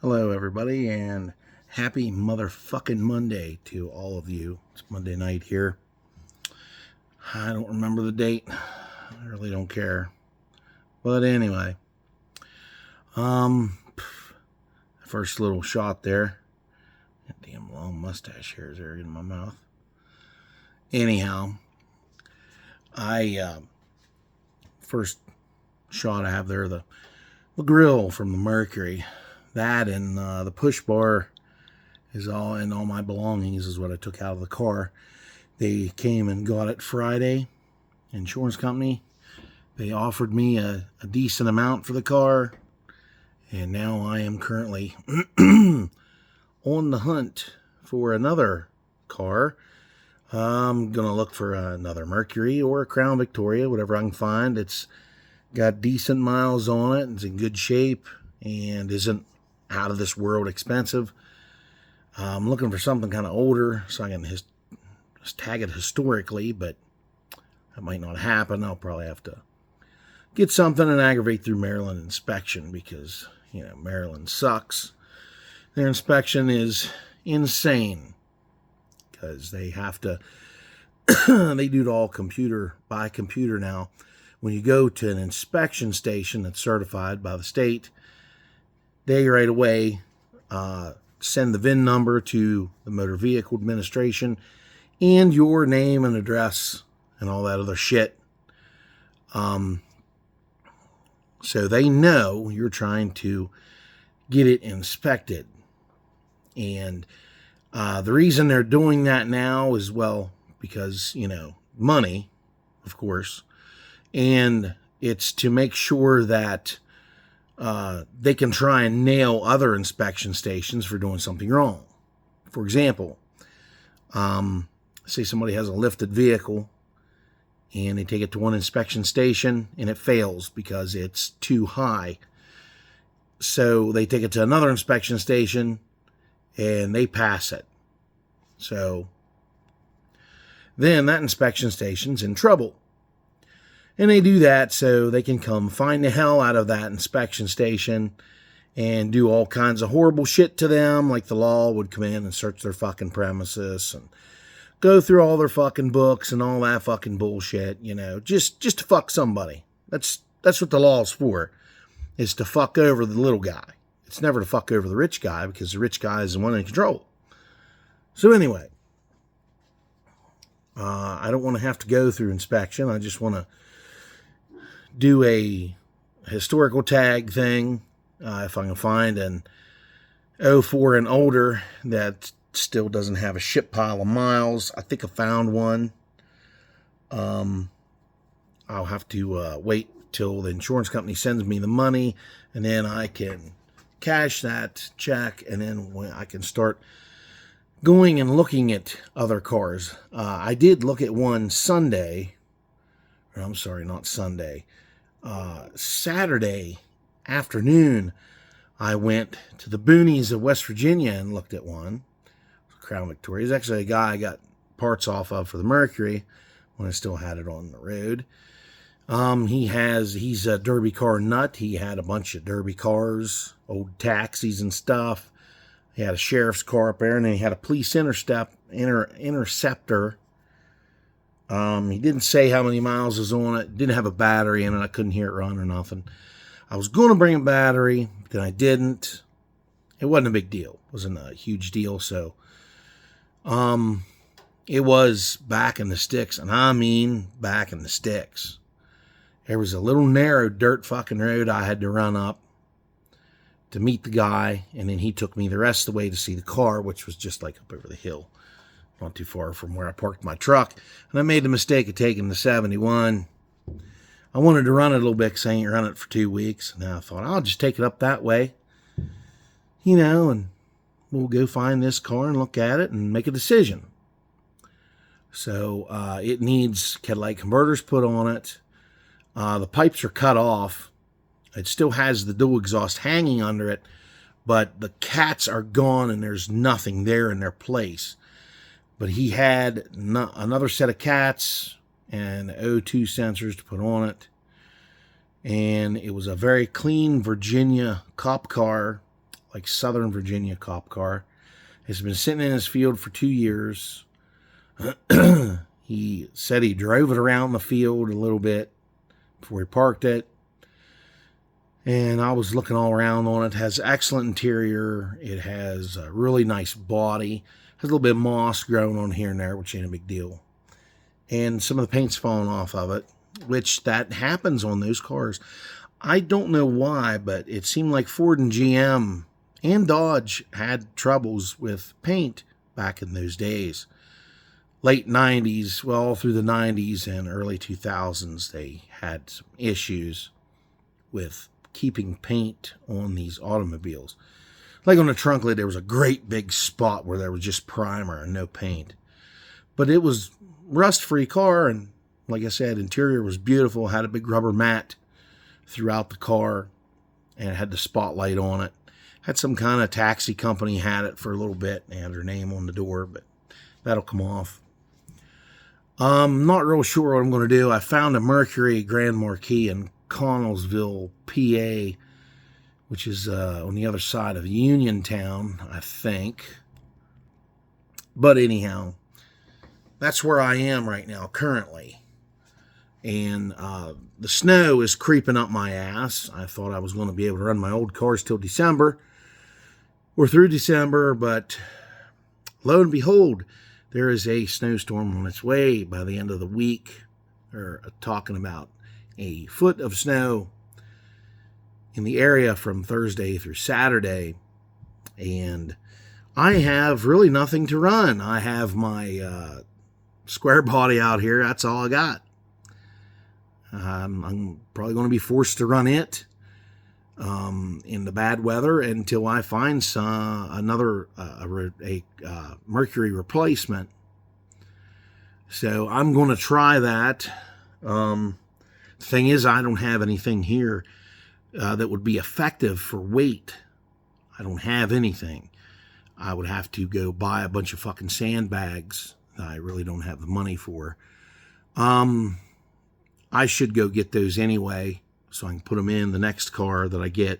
Hello, everybody, and happy motherfucking Monday to all of you. It's Monday night here. I don't remember the date. I really don't care. But anyway, first little shot there. That damn long mustache hairs are in my mouth. Anyhow, first shot I have there, the grill from the Mercury. That and the push bar is all, and all my belongings is what I took out of the car. They came and got it Friday. Insurance company. They offered me a decent amount for the car, and now I am currently on the hunt for another car. I'm gonna look for another Mercury or a Crown Victoria, whatever I can find. It's got decent miles on it. It's in good shape and isn't out of this world expensive. I'm looking for something kind of older so I can just tag it historically, but that might not happen. I'll probably have to get something and aggravate through Maryland inspection because, Maryland sucks. Their inspection is insane because they have to, they do it all by computer now. When you go to an inspection station that's certified by the state, they right away send the VIN number to the Motor Vehicle Administration and your name and address and all that other shit. So they know you're trying to get it inspected. And the reason they're doing that now is, well, because, money, of course. And it's to make sure that they can try and nail other inspection stations for doing something wrong. For example, say somebody has a lifted vehicle and they take it to one inspection station and it fails because it's too high. So they take it to another inspection station and they pass it. So then that inspection station's in trouble. And they do that so they can come find the hell out of that inspection station and do all kinds of horrible shit to them, like the law would come in and search their fucking premises and go through all their fucking books and all that fucking bullshit, just to fuck somebody. That's what the law's for, is to fuck over the little guy. It's never to fuck over the rich guy because the rich guy is the one in control. So anyway, I don't want to have to go through inspection. I just want to do a historical tag thing, if I can find an 04 and older that still doesn't have a shit pile of miles. I think I found one. I'll have to wait till the insurance company sends me the money, and then I can cash that check, and then I can start going and looking at other cars. I did look at one Sunday. I'm sorry, not Sunday. Saturday afternoon, I went to the boonies of West Virginia and looked at one. Crown Victoria. He's actually a guy I got parts off of for the Mercury when I still had it on the road. He's a derby car nut. He had a bunch of derby cars, old taxis and stuff. He had a sheriff's car up there, and then he had a police interceptor. He didn't say how many miles was on it. Didn't have a battery in it. I couldn't hear it run or nothing. I was going to bring a battery, then I didn't. It wasn't a big deal. It wasn't a huge deal, so it was back in the sticks, and I mean back in the sticks. There was a little narrow dirt fucking road I had to run up to meet the guy, and then he took me the rest of the way to see the car, which was just like up over the hill, not too far from where I parked my truck. And I made the mistake of taking the 71. I wanted to run it a little bit because I ain't run it for 2 weeks. And I thought, I'll just take it up that way, and we'll go find this car and look at it and make a decision. So it needs catalytic converters put on it. The pipes are cut off. It still has the dual exhaust hanging under it, but the cats are gone and there's nothing there in their place. But he had another set of cats and O2 sensors to put on it. And it was a very clean Virginia cop car. like Southern Virginia cop car. It's been sitting in his field for 2 years. He said he drove it around the field a little bit before he parked it. And I was looking all around on it. It has excellent interior. It has a really nice body. Has a little bit of moss growing on here and there, which ain't a big deal. And some of the paint's falling off of it, which that happens on those cars. I don't know why, but it seemed like Ford and GM and Dodge had troubles with paint back in those days. Late 90s, well, all through the 90s and early 2000s, they had some issues with keeping paint on these automobiles. Like on the trunk lid, there was a great big spot where there was just primer and no paint. But it was rust-free car, and like I said, interior was beautiful, had a big rubber mat throughout the car, and it had the spotlight on it. Had some kind of taxi company had it for a little bit. They had their name on the door, but that'll come off. I'm not real sure what I'm going to do. I found a Mercury Grand Marquis in Connellsville, PA, which is on the other side of Uniontown, I think. But anyhow, that's where I am right now, currently. And the snow is creeping up my ass. I thought I was going to be able to run my old cars till December. We're through December, but lo and behold, there is a snowstorm on its way by the end of the week. They're talking about a foot of snow in the area from Thursday through Saturday. And I have really nothing to run. I have my square body out here. That's all I got. I'm probably going to be forced to run it in the bad weather until I find another Mercury replacement. So I'm going to try that. Thing is, I don't have anything here that would be effective for weight. I don't have anything. I would have to go buy a bunch of fucking sandbags that I really don't have the money for. I should go get those anyway, so I can put them in the next car that I get.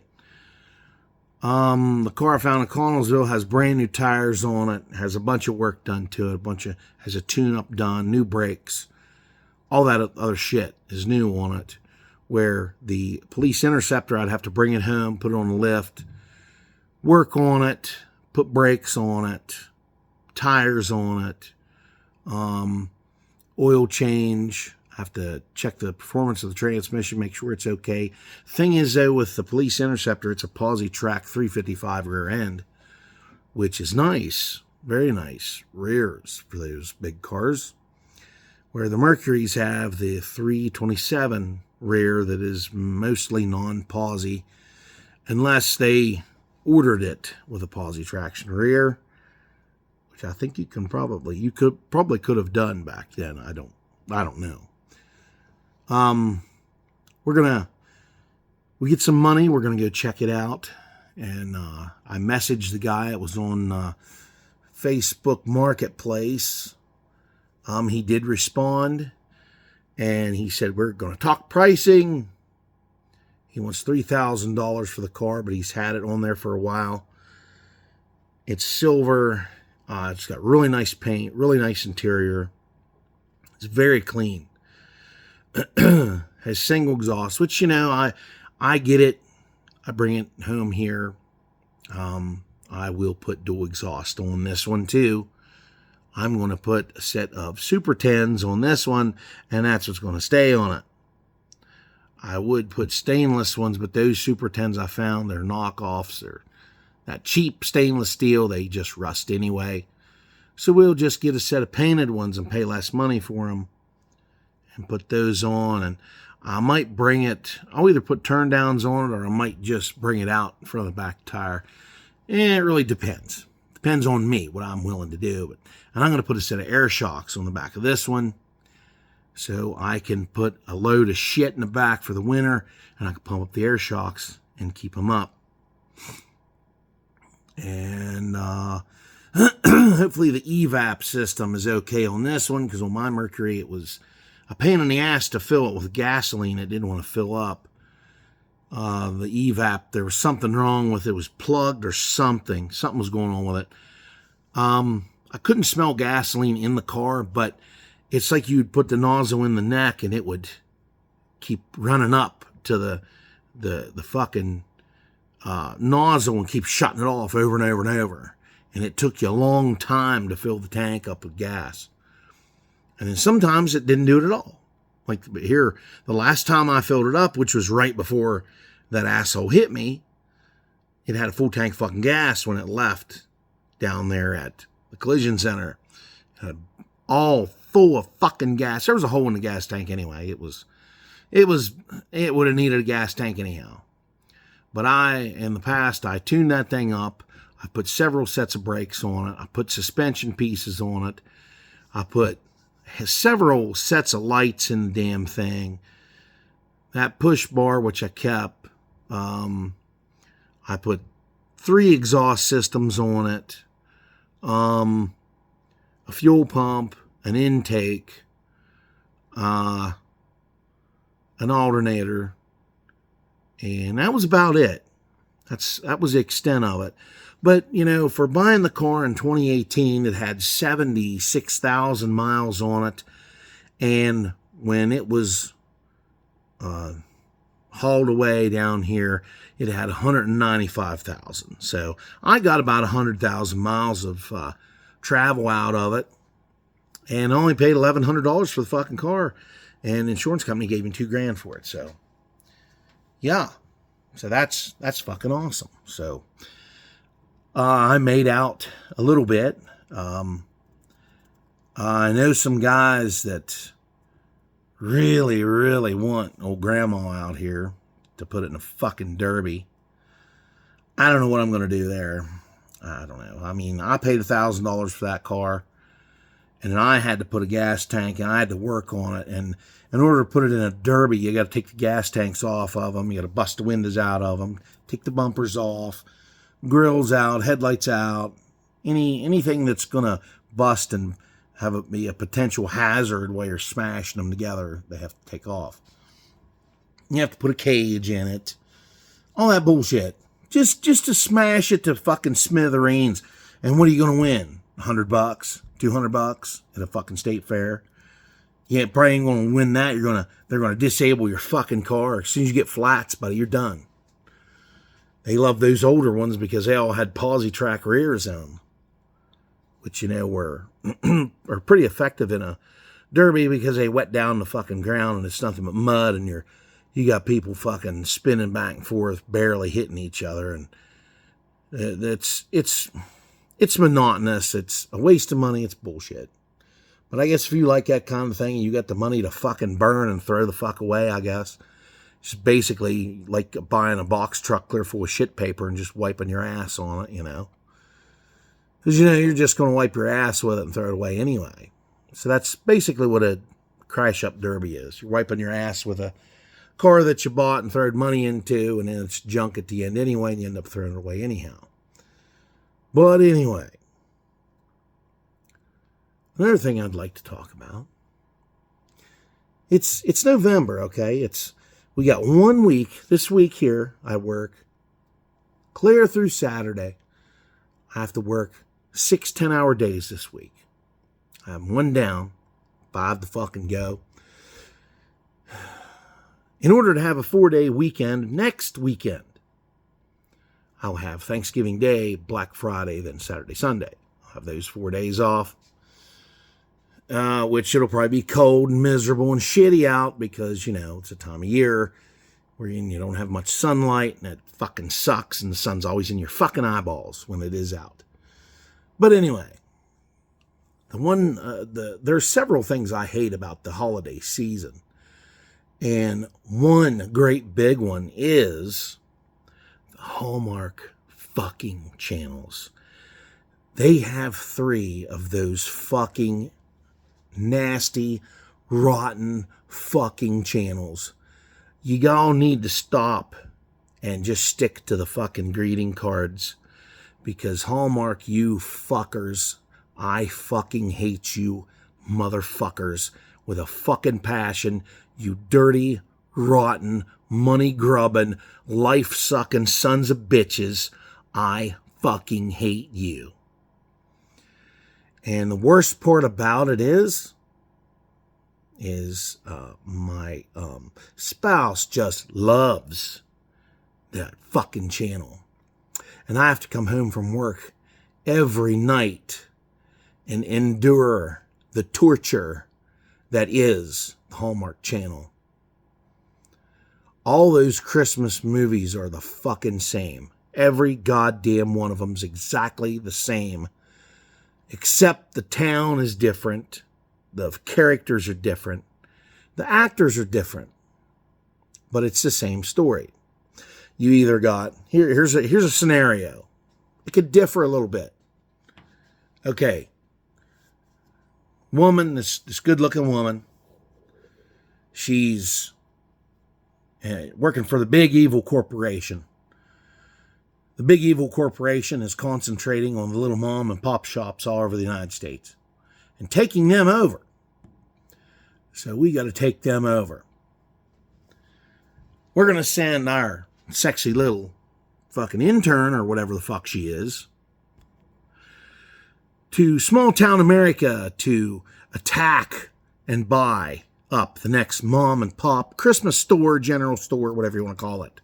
The car I found in Connellsville has brand new tires on it, has a bunch of work done to it, has a tune-up done, new brakes. All that other shit is new on it. Where the police interceptor, I'd have to bring it home, put it on the lift, work on it, put brakes on it, tires on it, oil change. Have to check the performance of the transmission, make sure it's okay. Thing is, though, with the police interceptor, it's a Posi Track 355 rear end, which is nice, very nice rears for those big cars. Where the Mercuries have the 327 rear that is mostly non-Posi, unless they ordered it with a Posi traction rear, which I think you could have done back then. I don't know. We get some money. We're going to go check it out. And I messaged the guy. It was on Facebook Marketplace. He did respond. And he said, we're going to talk pricing. He wants $3,000 for the car, but he's had it on there for a while. It's silver. It's got really nice paint, really nice interior. It's very clean. Has single exhaust, which, I get it. I bring it home here. I will put dual exhaust on this one too. I'm going to put a set of Super 10s on this one, and that's what's going to stay on it. I would put stainless ones, but those Super 10s I found, they're knockoffs. They're that cheap stainless steel. They just rust anyway. So we'll just get a set of painted ones and pay less money for them and put those on. And I might bring it, I'll either put turn downs on it or I might just bring it out in front of the back tire. It really depends. Depends on me, what I'm willing to do. And I'm going to put a set of air shocks on the back of this one so I can put a load of shit in the back for the winter, and I can pump up the air shocks and keep them up. And hopefully the evap system is okay on this one, because on my Mercury it was a pain in the ass to fill it with gasoline. It didn't want to fill up. the evap, there was something wrong with it. It was plugged or something. Something was going on with it. I couldn't smell gasoline in the car, but it's like you'd put the nozzle in the neck and it would keep running up to the fucking nozzle and keep shutting it off over and over and over. And it took you a long time to fill the tank up with gas. And then sometimes it didn't do it at all. Like here, the last time I filled it up, which was right before that asshole hit me, it had a full tank of fucking gas when it left down there at the collision center. All full of fucking gas. There was a hole in the gas tank anyway. It would have needed a gas tank anyhow. But in the past, I tuned that thing up. I put several sets of brakes on it. I put suspension pieces on it. I put several sets of lights in the damn thing. That push bar, which I kept, I put 3 exhaust systems on it, a fuel pump, an intake, an alternator, and that was about it. That was the extent of it. But, you know, for buying the car in 2018, it had 76,000 miles on it. And when it was hauled away down here, it had 195,000. So I got about 100,000 miles of travel out of it. And only paid $1,100 for the fucking car. And the insurance company gave me $2,000 for it. So, yeah. So that's fucking awesome. So I made out a little bit. I know some guys that really, really want old grandma out here to put it in a fucking derby. I don't know what I'm going to do there. I don't know. I mean, I paid $1,000 for that car, and then I had to put a gas tank, and I had to work on it. And in order to put it in a derby, you got to take the gas tanks off of them. You got to bust the windows out of them, take the bumpers off, grills out, headlights out, anything that's going to bust and have it be a potential hazard while you're smashing them together, they have to take off. You have to put a cage in it. All that bullshit. Just to smash it to fucking smithereens. And what are you going to win? $100? $200 at a fucking state fair? You probably ain't going to win that. They're going to disable your fucking car. As soon as you get flats, buddy, you're done. They love those older ones because they all had posi-track rears in them, which, you know, were are pretty effective in a derby because they wet down the fucking ground and it's nothing but mud, and you got people fucking spinning back and forth, barely hitting each other, and it's monotonous. It's a waste of money. It's bullshit. But I guess if you like that kind of thing and you got the money to fucking burn and throw the fuck away, I guess it's basically like buying a box truck clear full of shit paper and just wiping your ass on it, you know. Because, you know, you're just going to wipe your ass with it and throw it away anyway. So that's basically what a crash-up derby is. You're wiping your ass with a car that you bought and throwed money into, and then it's junk at the end anyway, and you end up throwing it away anyhow. But anyway, another thing I'd like to talk about. It's November, okay? We got 1 week. This week here, I work clear through Saturday. I have to work 6 10-hour days this week. I have 1 down, 5 to fucking go. In order to have a 4-day weekend next weekend, I'll have Thanksgiving Day, Black Friday, then Saturday, Sunday. I'll have those 4 days off, which it'll probably be cold and miserable and shitty out because, you know, it's a time of year where you don't have much sunlight and it fucking sucks and the sun's always in your fucking eyeballs when it is out. But anyway, there's several things I hate about the holiday season. And one great big one is the Hallmark fucking channels. They have 3 of those fucking nasty, rotten fucking channels. You all need to stop and just stick to the fucking greeting cards. Because Hallmark, you fuckers, I fucking hate you motherfuckers with a fucking passion. You dirty, rotten, money-grubbing, life-sucking sons of bitches. I fucking hate you. And the worst part about it is my spouse just loves that fucking channel. And I have to come home from work every night and endure the torture that is the Hallmark Channel. All those Christmas movies are the fucking same. Every goddamn one of them's exactly the same. Except the town is different. The characters are different. The actors are different. But it's the same story. You either got, here's a scenario. It could differ a little bit. Okay. Woman, this good-looking woman. She's working for the big evil corporation. The big evil corporation is concentrating on the little mom and pop shops all over the United States and taking them over. So we got to take them over. We're going to send our sexy little fucking intern or whatever the fuck she is to small town America to attack and buy up the next mom and pop Christmas store, general store, whatever you want to call it.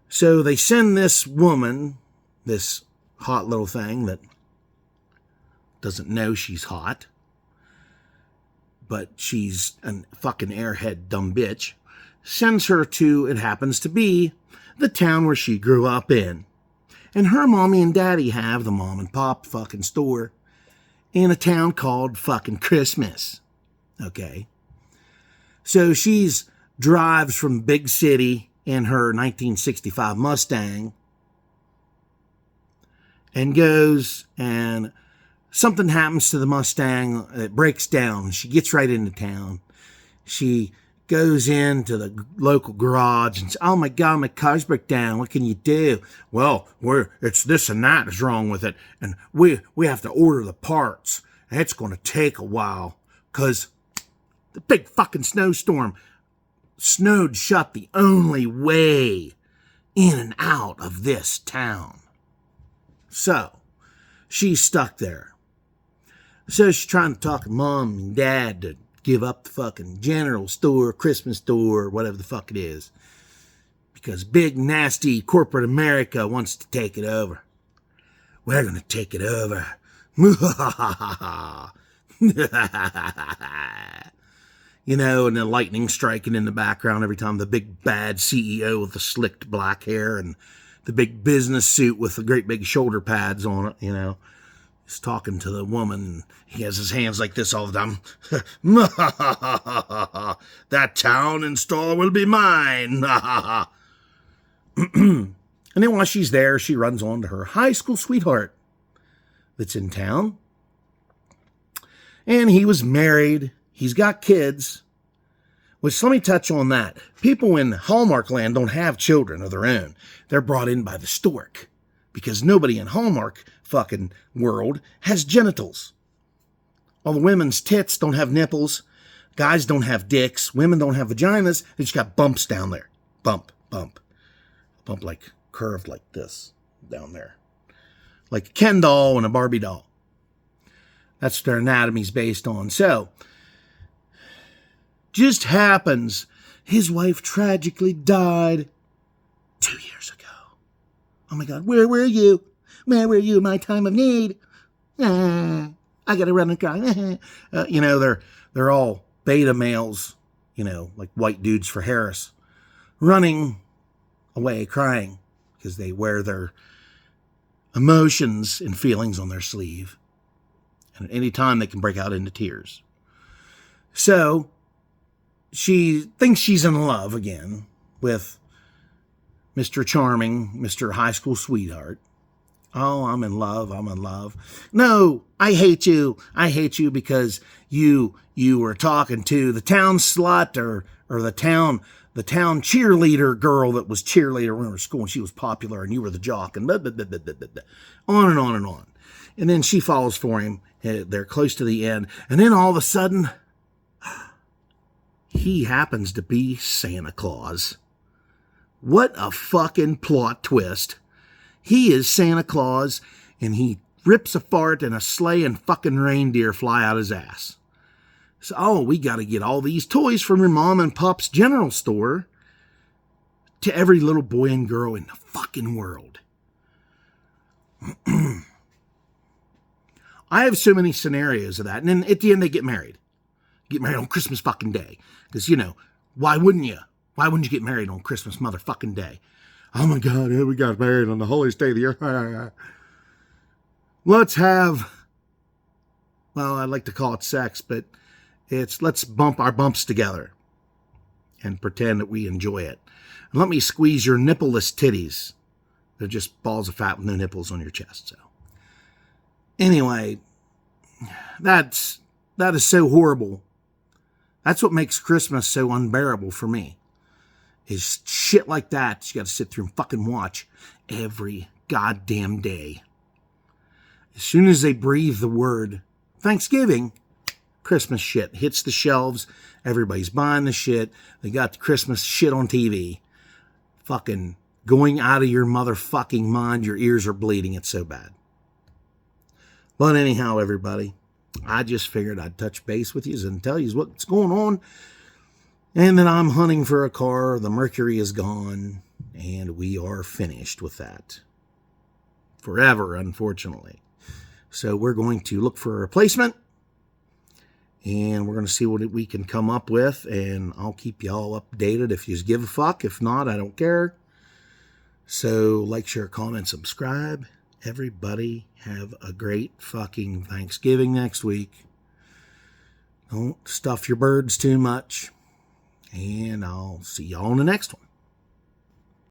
So they send this woman, this hot little thing that doesn't know she's hot, but she's a fucking airhead dumb bitch, sends her to, it happens to be, the town where she grew up in. And her mommy and daddy have the mom and pop fucking store in a town called fucking Christmas. Okay. So she's drives from big city in her 1965 Mustang and goes, and something happens to the Mustang. It breaks down. She gets right into town. She goes into the local garage and says, "Oh my God, my car's broke down. What can you do?" "Well, it's this and that is wrong with it. And we have to order the parts. And it's going to take a while because the big fucking snowstorm snowed shut the only way in and out of this town." So she's stuck there. So she's trying to talk to mom and dad to give up the fucking general store, Christmas store, whatever the fuck it is. Because big, nasty corporate America wants to take it over. We're going to take it over. You know, and the lightning striking in the background every time the big bad CEO with the slicked black hair and the big business suit with the great big shoulder pads on it, you know. He's talking to the woman. He has his hands like this all the time. That town and store will be mine. And then while she's there, she runs on to her high school sweetheart that's in town. And he was married. He's got kids. Which, let me touch on that. People in Hallmark land don't have children of their own. They're brought in by the stork. Because nobody in Hallmark fucking world has genitals. All the women's tits don't have nipples. Guys don't have dicks. Women don't have vaginas. They just got bumps down there. Bump, bump. Bump like curved like this down there. Like a Ken doll and a Barbie doll. That's what their anatomy's based on. So, just happens his wife tragically died 2 years ago. Oh my God, where were you? Where were you in my time of need? I gotta run and cry. You know, they're all beta males, you know, like white dudes for Harris, running away crying because they wear their emotions and feelings on their sleeve. And at any time they can break out into tears. So she thinks she's in love again with Mr. Charming, Mr. High School Sweetheart. Oh, I'm in love. I'm in love. No, I hate you. I hate you because you were talking to the town slut or the town cheerleader girl that was cheerleader when we were school and she was popular and you were the jock and blah, blah, blah, blah, blah, blah. On and on and on. And then she falls for him. They're close to the end. And then all of a sudden, he happens to be Santa Claus. What a fucking plot twist. He is Santa Claus, and he rips a fart and a sleigh and fucking reindeer fly out his ass. So, oh, we got to get all these toys from your mom and pop's general store to every little boy and girl in the fucking world. I have so many scenarios of that. And then at the end, they get married. Get married on Christmas fucking Day. Because, why wouldn't you? Why wouldn't you get married on Christmas motherfucking Day? Oh my God, we got married on the holiest day of the year. Let's have, well, I'd like to call it sex, but let's bump our bumps together and pretend that we enjoy it. And let me squeeze your nippleless titties. They're just balls of fat with no nipples on your chest. So, anyway, that is so horrible. That's what makes Christmas so unbearable for me. Is shit like that you got to sit through and fucking watch every goddamn day. As soon as they breathe the word Thanksgiving, Christmas shit hits the shelves. Everybody's buying the shit. They got the Christmas shit on TV. Fucking going out of your motherfucking mind. Your ears are bleeding. It's so bad. But anyhow, everybody, I just figured I'd touch base with you and tell you what's going on. And then I'm hunting for a car. The Mercury is gone. And we are finished with that. Forever, unfortunately. So we're going to look for a replacement. And we're going to see what we can come up with. And I'll keep y'all updated if you give a fuck. If not, I don't care. So like, share, comment, subscribe. Everybody have a great fucking Thanksgiving next week. Don't stuff your birds too much. And I'll see y'all on the next one.